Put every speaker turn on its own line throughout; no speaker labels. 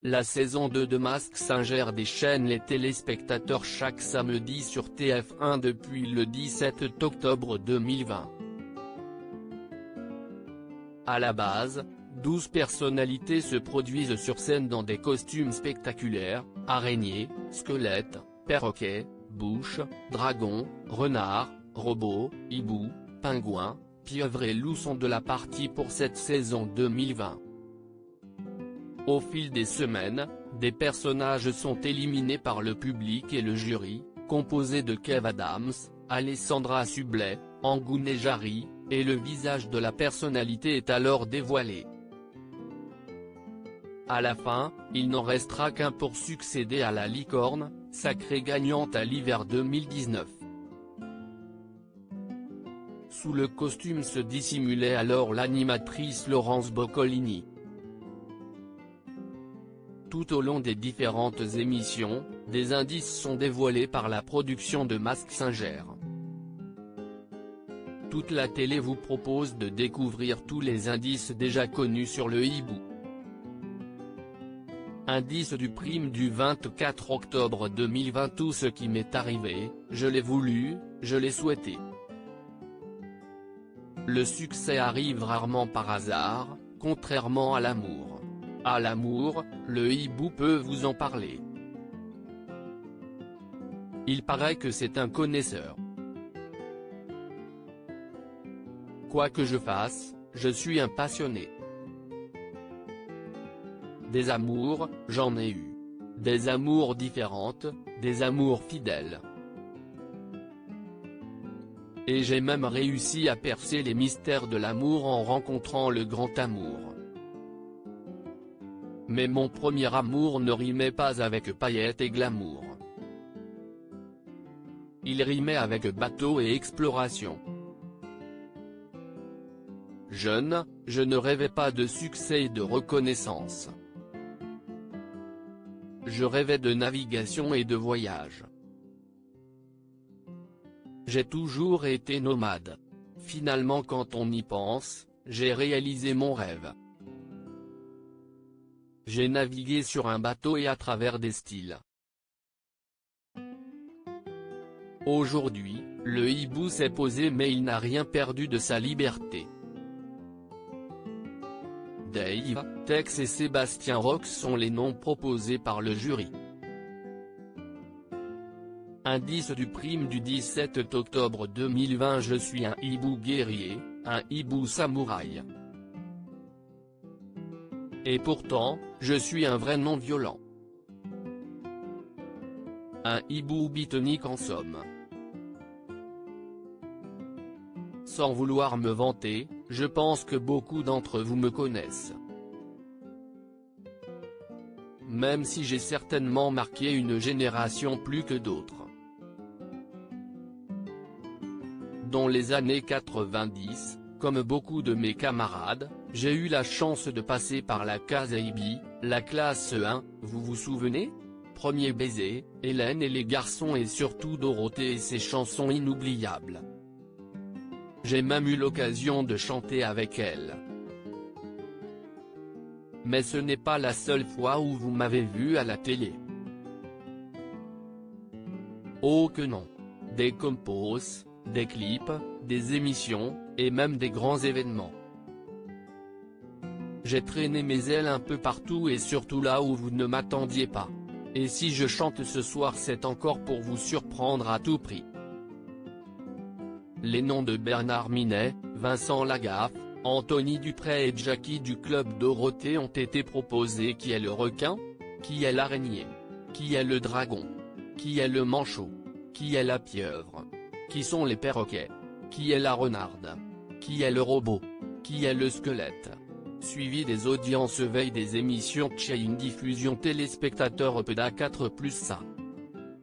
la saison 2 de Mask Singer déchaîne les téléspectateurs chaque samedi sur TF1 depuis le 17 octobre 2020. À la base, 12 personnalités se produisent sur scène dans des costumes spectaculaires, araignées, squelettes, perroquets, bouches, dragons, renards, robots, hiboux, pingouins, pieuvres et loups sont de la partie pour cette saison 2020. Au fil des semaines, des personnages sont éliminés par le public et le jury, composé de Kev Adams, Alessandra Sublet, Angoune Nejari, et le visage de la personnalité est alors dévoilé. À la fin, il n'en restera qu'un pour succéder à la licorne, sacrée gagnante à l'hiver 2019. Sous le costume se dissimulait alors l'animatrice Laurence Boccolini. Tout au long des différentes émissions, des indices sont dévoilés par la production de Mask Singer. Toute la télé vous propose de découvrir tous les indices déjà connus sur le hibou. Indice du prime du 24 octobre 2020. Tout ce qui m'est arrivé, je l'ai voulu, je l'ai souhaité. Le succès arrive rarement par hasard, contrairement à l'amour. À l'amour, le hibou peut vous en parler. Il paraît que c'est un connaisseur. Quoi que je fasse, je suis un passionné. Des amours, j'en ai eu. Des amours différentes, des amours fidèles. Et j'ai même réussi à percer les mystères de l'amour en rencontrant le grand amour. Mais mon premier amour ne rimait pas avec paillettes et glamour. Il rimait avec bateau et exploration. Jeune, je ne rêvais pas de succès et de reconnaissance. Je rêvais de navigation et de voyage. J'ai toujours été nomade. Finalement, quand on y pense, j'ai réalisé mon rêve. J'ai navigué sur un bateau et à travers des styles. Aujourd'hui, le hibou s'est posé mais il n'a rien perdu de sa liberté. Dave, Tex et Sébastien Rox sont les noms proposés par le jury. Indice du prime du 17 octobre 2020. Je suis un hibou guerrier, un hibou samouraï. Et pourtant, je suis un vrai non violent. Un hibou bitonique en somme. Sans vouloir me vanter, je pense que beaucoup d'entre vous me connaissent. Même si j'ai certainement marqué une génération plus que d'autres. Dans les années 90, comme beaucoup de mes camarades, j'ai eu la chance de passer par la case IB, la classe 1, vous vous souvenez? Premier baiser, Hélène et les garçons et surtout Dorothée et ses chansons inoubliables. J'ai même eu l'occasion de chanter avec elle. Mais ce n'est pas la seule fois où vous m'avez vu à la télé. Oh que non. Des compos, des clips, des émissions, et même des grands événements. J'ai traîné mes ailes un peu partout et surtout là où vous ne m'attendiez pas. Et si je chante ce soir, c'est encore pour vous surprendre à tout prix. Les noms de Bernard Minet, Vincent Lagaffe, Anthony Dupré et Jackie du Club Dorothée ont été proposés. Qui est le requin? Qui est l'araignée? Qui est le dragon? Qui est le manchot? Qui est la pieuvre? Qui sont les perroquets? Qui est la renarde? Qui est le robot? Qui est le squelette? Suivi des audiences veille des émissions Chain diffusion téléspectateurs EPDA 4 + ça.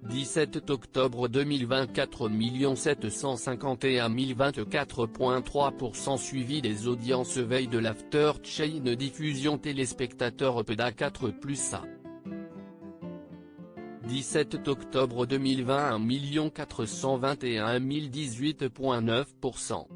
17 octobre 2024 751 024,3% suivi des audiences veille de l'After Chain diffusion téléspectateurs EPDA 4 + ça. 17 octobre 2020 1 421 018,9%.